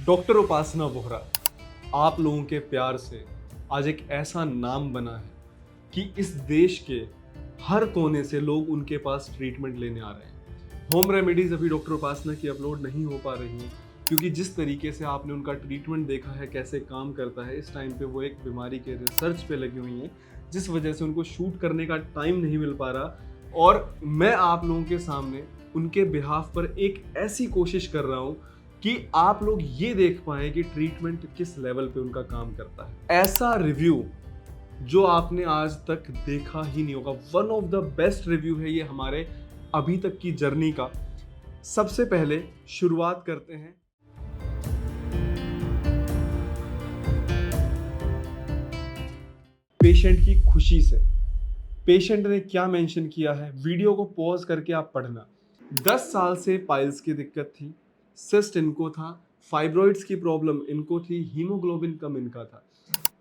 Doctor उपासना बोहरा आप लोगों के प्यार से आज एक ऐसा नाम बना है कि इस देश के हर कोने से लोग उनके पास ट्रीटमेंट लेने आ रहे हैं। होम रेमेडीज अभी डॉक्टर उपासना की अपलोड नहीं हो पा रही हैं क्योंकि जिस तरीके से आपने उनका ट्रीटमेंट देखा है कैसे काम करता है, इस टाइम पे वो एक बीमारी के रिसर्च पे लगी हुई हैं, जिस वजह से उनको शूट करने का टाइम नहीं मिल पा रहा। और मैं आप लोगों के सामने उनके बिहाफ पर एक ऐसी कोशिश कर रहा हूँ कि आप लोग ये देख पाए कि ट्रीटमेंट किस लेवल पे उनका काम करता है। ऐसा रिव्यू जो आपने आज तक देखा ही नहीं होगा। One of the best review है ये हमारे अभी तक की जर्नी का। सबसे पहले शुरुआत करते हैं पेशेंट की खुशी से। पेशेंट ने क्या मेंशन किया है, वीडियो को पॉज करके आप पढ़ना। 10 साल से पाइल्स की दिक्कत थी, सिस्ट इनको था, फाइब्रॉइड्स की प्रॉब्लम इनको थी, हीमोग्लोबिन कम इनका था।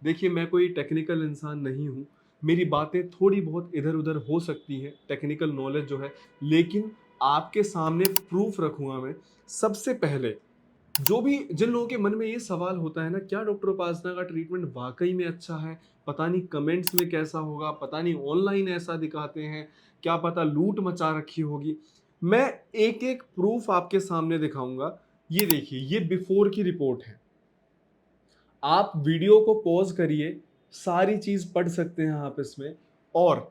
देखिए, मैं कोई टेक्निकल इंसान नहीं हूँ, मेरी बातें थोड़ी बहुत इधर उधर हो सकती हैं, टेक्निकल नॉलेज जो है, लेकिन आपके सामने प्रूफ रखूंगा मैं। सबसे पहले जो भी जिन लोगों के मन में ये सवाल होता है ना, क्या डॉक्टर उपासना का ट्रीटमेंट वाकई में अच्छा है, पता नहीं कमेंट्स में कैसा होगा, पता नहीं ऑनलाइन ऐसा दिखाते हैं, क्या पता लूट मचा रखी होगी। मैं एक एक प्रूफ आपके सामने दिखाऊंगा। ये देखिए, ये बिफोर की रिपोर्ट है। आप वीडियो को पॉज करिए, सारी चीज पढ़ सकते हैं आप इसमें। और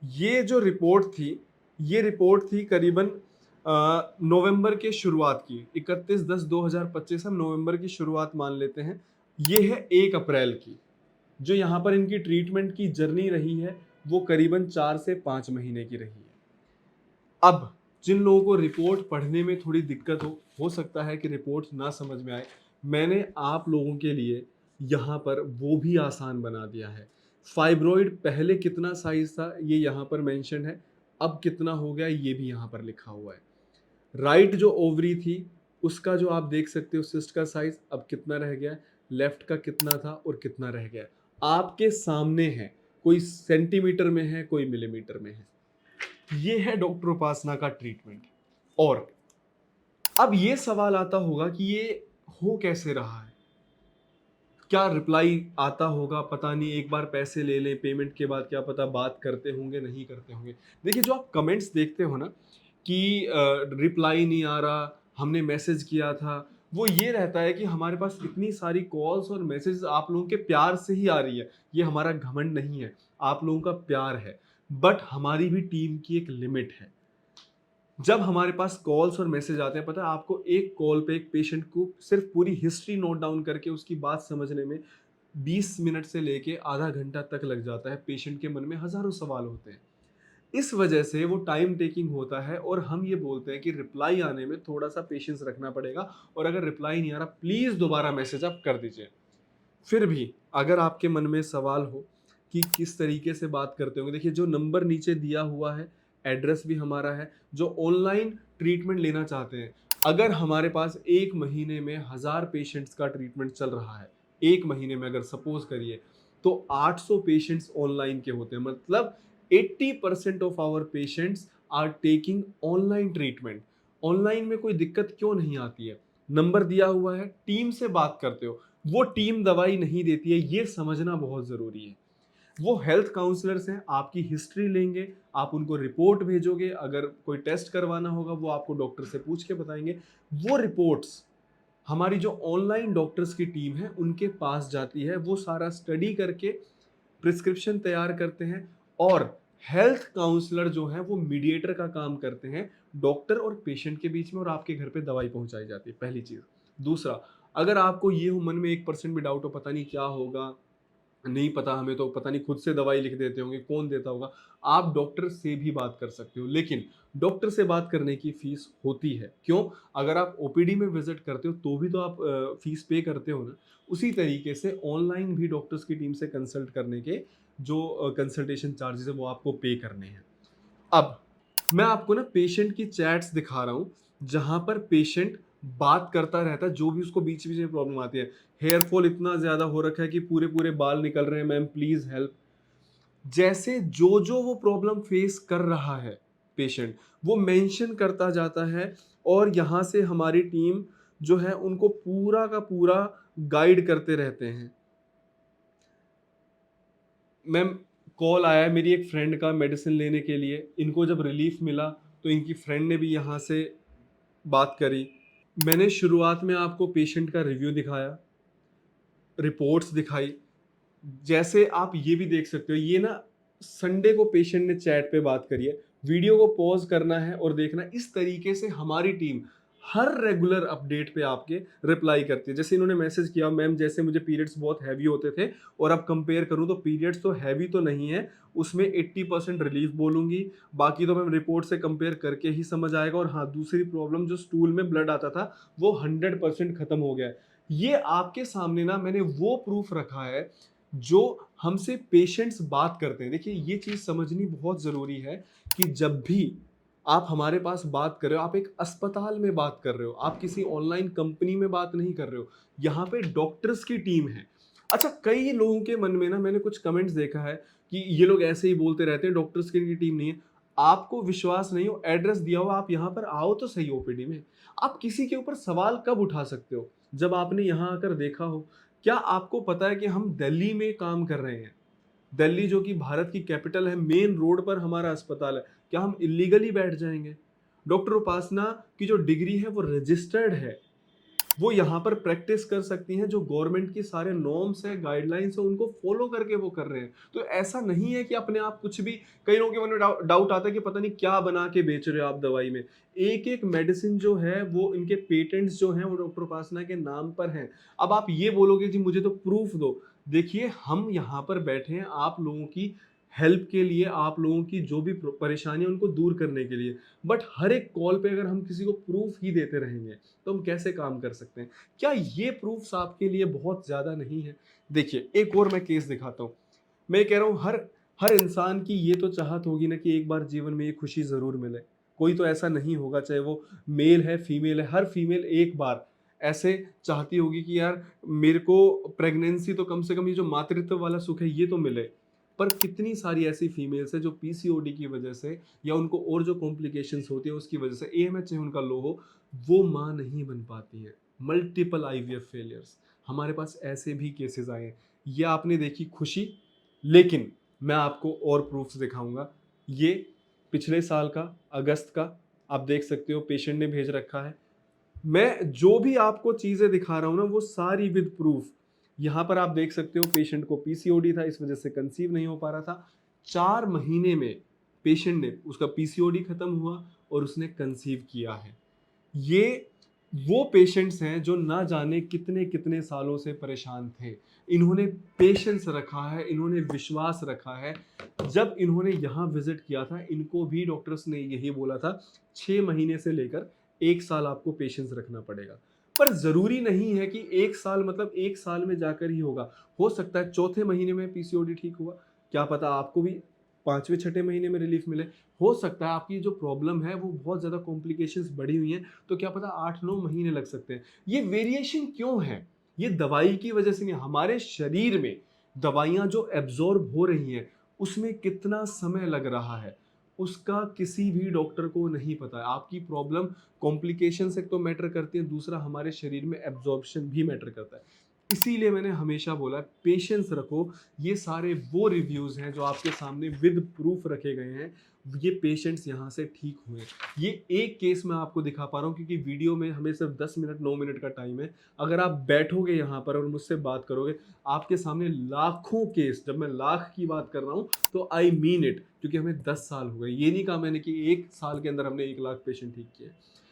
ये जो रिपोर्ट थी, ये रिपोर्ट थी करीबन नवंबर के शुरुआत की। 31/10/2025 हम नवंबर की शुरुआत मान लेते हैं। ये है 1 अप्रैल की। जो यहाँ पर इनकी ट्रीटमेंट की जर्नी रही है वो करीबन 4 से 5 महीने की रही है। अब जिन लोगों को रिपोर्ट पढ़ने में थोड़ी दिक्कत हो सकता है कि रिपोर्ट ना समझ में आए, मैंने आप लोगों के लिए यहाँ पर वो भी आसान बना दिया है। फाइब्रॉइड पहले कितना साइज था ये यहाँ पर मेंशन है, अब कितना हो गया ये भी यहाँ पर लिखा हुआ है। राइट जो ओवरी थी उसका जो आप देख सकते हो सिस्ट का साइज अब कितना रह गया, लेफ्ट का कितना था और कितना रह गया, आपके सामने है। कोई सेंटीमीटर में है, कोई मिलीमीटर में है। ये है डॉक्टर उपासना का ट्रीटमेंट। और अब ये सवाल आता होगा कि ये हो कैसे रहा है, क्या रिप्लाई आता होगा, पता नहीं, एक बार पैसे ले लें, पेमेंट के बाद क्या पता बात करते होंगे नहीं करते होंगे। देखिए, जो आप कमेंट्स देखते हो ना कि रिप्लाई नहीं आ रहा, हमने मैसेज किया था, वो ये रहता है कि हमारे पास इतनी सारी कॉल्स और मैसेज आप लोगों के प्यार से ही आ रही है। ये हमारा घमंड नहीं है, आप लोगों का प्यार है। बट हमारी भी टीम की एक लिमिट है। जब हमारे पास कॉल्स और मैसेज आते हैं, पता है आपको, एक कॉल पे एक पेशेंट को सिर्फ पूरी हिस्ट्री नोट डाउन करके उसकी बात समझने में 20 मिनट से लेके आधा घंटा तक लग जाता है। पेशेंट के मन में हजारों सवाल होते हैं, इस वजह से वो टाइम टेकिंग होता है। और हम ये बोलते हैं कि रिप्लाई आने में थोड़ा सा पेशेंस रखना पड़ेगा, और अगर रिप्लाई नहीं आ रहा प्लीज दोबारा मैसेज आप कर दीजिए। फिर भी अगर आपके मन में सवाल हो कि किस तरीके से बात करते होंगे, देखिए जो नंबर नीचे दिया हुआ है, एड्रेस भी हमारा है। जो ऑनलाइन ट्रीटमेंट लेना चाहते हैं, अगर हमारे पास एक महीने में 1000 पेशेंट्स का ट्रीटमेंट चल रहा है, एक महीने में अगर सपोज करिए, तो 800 पेशेंट्स ऑनलाइन के होते हैं। मतलब 80% of our patients are taking online treatment. Online में कोई दिक्कत क्यों नहीं आती है, नंबर दिया हुआ है, टीम से बात करते हो, वो टीम दवाई नहीं देती है, ये समझना बहुत ज़रूरी है। वो हेल्थ काउंसलर्स हैं, आपकी हिस्ट्री लेंगे, आप उनको रिपोर्ट भेजोगे, अगर कोई टेस्ट करवाना होगा वो आपको डॉक्टर से पूछ के बताएंगे। वो रिपोर्ट्स हमारी जो ऑनलाइन डॉक्टर्स की टीम है उनके पास जाती है, वो सारा स्टडी करके प्रिस्क्रिप्शन तैयार करते हैं। और हेल्थ काउंसलर जो है वो मीडिएटर का काम करते हैं डॉक्टर और पेशेंट के बीच में, और आपके घर पे दवाई पहुंचाई जाती है, पहली चीज। दूसरा, अगर आपको ये हो मन में 1% भी डाउट हो, पता नहीं क्या होगा, नहीं पता हमें, तो पता नहीं खुद से दवाई लिख देते होंगे, कौन देता होगा, आप डॉक्टर से भी बात कर सकते हो। लेकिन डॉक्टर से बात करने की फीस होती है, क्यों? अगर आप ओपीडी में विजिट करते हो तो भी तो आप फीस पे करते हो ना। उसी तरीके से ऑनलाइन भी डॉक्टर्स की टीम से कंसल्ट करने के जो कंसल्टेशन चार्जेस है वो आपको पे करने हैं। अब मैं आपको ना पेशेंट की चैट्स दिखा रहा हूँ, जहां पर पेशेंट बात करता रहता है, जो भी उसको बीच बीच में प्रॉब्लम आती है। हेयर फॉल इतना ज्यादा हो रखा है कि पूरे पूरे बाल निकल रहे हैं, मैम प्लीज हेल्प। जैसे जो जो वो प्रॉब्लम फेस कर रहा है पेशेंट, वो मेंशन करता जाता है, और यहाँ से हमारी टीम जो है उनको पूरा का पूरा गाइड करते रहते हैं। मैम, कॉल आया है मेरी एक फ्रेंड का मेडिसिन लेने के लिए, इनको जब रिलीफ मिला तो इनकी फ्रेंड ने भी यहाँ से बात करी। मैंने शुरुआत में आपको पेशेंट का रिव्यू दिखाया, रिपोर्ट्स दिखाई। जैसे आप ये भी देख सकते हो, ये ना संडे को पेशेंट ने चैट पे बात करी है, वीडियो को पॉज करना है और देखना है। इस तरीके से हमारी टीम हर रेगुलर अपडेट पे आपके रिप्लाई करती है। जैसे इन्होंने मैसेज किया, मैम जैसे मुझे पीरियड्स बहुत हैवी होते थे और अब कंपेयर करूं तो पीरियड्स तो हैवी तो नहीं है, उसमें 80% रिलीफ बोलूंगी, बाकी तो मैम रिपोर्ट से कंपेयर करके ही समझ आएगा। और हाँ, दूसरी प्रॉब्लम जो स्टूल में ब्लड आता था वो 100% खत्म हो गया है। ये आपके सामने ना मैंने वो प्रूफ रखा है जो हमसे पेशेंट्स बात करते हैं। देखिए, ये चीज़ समझनी बहुत ज़रूरी है कि जब भी आप हमारे पास बात कर रहे हो, आप एक अस्पताल में बात कर रहे हो, आप किसी ऑनलाइन कंपनी में बात नहीं कर रहे हो। यहाँ पे डॉक्टर्स की टीम है। अच्छा, कई लोगों के मन में ना मैंने कुछ कमेंट्स देखा है कि ये लोग ऐसे ही बोलते रहते हैं, डॉक्टर्स की टीम नहीं है। आपको विश्वास नहीं हो, एड्रेस दिया हुआ, आप यहाँ पर आओ तो सही ओपीडी में। आप किसी के ऊपर सवाल कब उठा सकते हो? जब आपने यहाँ आकर देखा हो। क्या आपको पता है कि हम दिल्ली में काम कर रहे हैं? दिल्ली जो कि भारत की कैपिटल है, मेन रोड पर हमारा अस्पताल है। क्या हम इल्लीगली बैठ जाएंगे? डॉक्टर उपासना की जो डिग्री है वो रजिस्टर्ड है, वो यहाँ पर प्रैक्टिस कर सकती हैं। जो गवर्नमेंट की सारे नॉर्म्स है, गाइडलाइंस है, उनको फॉलो करके वो कर रहे हैं। तो ऐसा नहीं है कि अपने आप कुछ भी। कई लोगों के मन में डाउट आता है कि पता नहीं क्या बना के बेच रहे हो आप दवाई में। एक एक मेडिसिन जो है वो इनके पेटेंट्स जो हैं वो डॉक्टर उपासना के नाम पर हैं। अब आप ये बोलोगे जी मुझे तो प्रूफ दो। देखिए, हम यहाँ पर बैठे हैं आप लोगों की हेल्प के लिए, आप लोगों की जो भी परेशानी है उनको दूर करने के लिए। बट हर एक कॉल पे अगर हम किसी को प्रूफ ही देते रहेंगे तो हम कैसे काम कर सकते हैं? क्या ये प्रूफ्स आपके लिए बहुत ज़्यादा नहीं है? देखिए, एक और मैं केस दिखाता हूँ। मैं कह रहा हूँ, हर हर इंसान की ये तो चाहत होगी ना कि एक बार जीवन में ये खुशी ज़रूर मिले। कोई तो ऐसा नहीं होगा, चाहे वो मेल है, फीमेल है, हर फीमेल एक बार ऐसे चाहती होगी कि यार मेरे को प्रेगनेंसी तो कम से कम ये जो मातृत्व वाला सुख है ये तो मिले। पर कितनी सारी ऐसी फीमेल्स है जो पीसीओडी की वजह से या उनको और जो कॉम्प्लिकेशंस होती है उसकी वजह से, एएमएच चाहे उनका लो हो, वो माँ नहीं बन पाती हैं। मल्टीपल आईवीएफ फेलियर्स, हमारे पास ऐसे भी केसेस आए हैं। ये आपने देखी खुशी, लेकिन मैं आपको और प्रूफ्स दिखाऊंगा। ये पिछले साल का अगस्त का आप देख सकते हो, पेशेंट ने भेज रखा है। मैं जो भी आपको चीजें दिखा रहा हूं ना वो सारी विद प्रूफ। यहां पर आप देख सकते हो, पेशेंट को पीसीओडी था, इस वजह से कंसीव नहीं हो पा रहा था। 4 महीने में पेशेंट ने, उसका पीसीओडी खत्म हुआ और उसने कंसीव किया है। ये वो पेशेंट्स हैं जो ना जाने कितने कितने सालों से परेशान थे। इन्होंने पेशेंस रखा है, इन्होंने विश्वास रखा है। जब इन्होंने यहाँ विजिट किया था, इनको भी डॉक्टर्स ने यही बोला था 6 महीने से लेकर 1 साल आपको पेशेंस रखना पड़ेगा। पर जरूरी नहीं है कि 1 साल मतलब 1 साल में जाकर ही होगा। हो सकता है चौथे महीने में पीसीओडी ठीक हुआ, क्या पता आपको भी 5वें 6ठे महीने में रिलीफ मिले। हो सकता है आपकी जो प्रॉब्लम है वो बहुत ज़्यादा कॉम्प्लिकेशंस बढ़ी हुई हैं, तो क्या पता 8-9 महीने लग सकते हैं। ये वेरिएशन क्यों है? ये दवाई की वजह से नहीं, हमारे शरीर में दवाइयाँ जो एब्जॉर्ब हो रही हैं उसमें कितना समय लग रहा है उसका किसी भी डॉक्टर को नहीं पता है। आपकी प्रॉब्लम कॉम्प्लिकेशन से तो मैटर करती है, दूसरा हमारे शरीर में एब्जॉर्प्शन भी मैटर करता है। इसीलिए मैंने हमेशा बोला पेशेंस रखो। ये सारे वो रिव्यूज़ हैं जो आपके सामने विद प्रूफ रखे गए हैं। ये पेशेंट्स यहाँ से ठीक हुए। ये एक केस मैं आपको दिखा पा रहा हूँ क्योंकि वीडियो में हमें सिर्फ 10 मिनट 9 मिनट का टाइम है। अगर आप बैठोगे यहाँ पर और मुझसे बात करोगे, आपके सामने लाखों केस, जब मैं लाख की बात कर रहा हूँ तो आई मीन इट, क्योंकि हमें 10 साल हो गए। ये नहीं कहा मैंने कि 1 साल के अंदर हमने 1 लाख पेशेंट ठीक किए।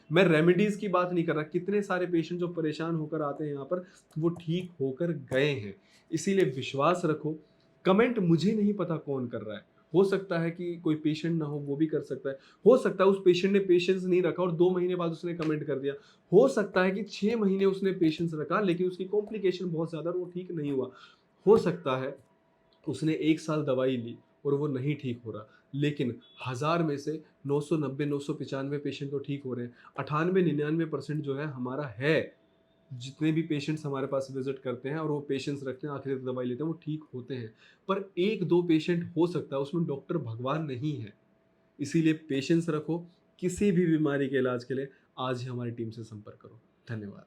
मैं रेमेडीज की बात नहीं कर रहा, कितने सारे पेशेंट जो परेशान होकर आते हैं यहाँ पर वो ठीक होकर गए हैं। इसीलिए विश्वास रखो। कमेंट मुझे नहीं पता कौन कर रहा है, हो सकता है कि कोई पेशेंट ना हो, वो भी कर सकता है। हो सकता है उस पेशेंट ने पेशेंस नहीं रखा और 2 महीने बाद उसने कमेंट कर दिया। हो सकता है कि 6 महीने उसने पेशेंस रखा लेकिन उसकी कॉम्प्लिकेशन बहुत ज्यादा और वो ठीक नहीं हुआ। हो सकता है उसने 1 साल दवाई ली और वो नहीं ठीक हो रहा, लेकिन 1000 में से 990 995 पेशेंट तो ठीक हो रहे हैं। 98-99% जो है हमारा है, जितने भी पेशेंट्स हमारे पास विजिट करते हैं और वो पेशेंस रखते हैं, आखिरी तक दवाई लेते हैं, वो ठीक होते हैं। पर 1-2 पेशेंट हो सकता है उसमें डॉक्टर भगवान नहीं है। इसीलिए पेशेंस रखो। किसी भी बीमारी के इलाज के लिए आज ही हमारी टीम से संपर्क करो। धन्यवाद।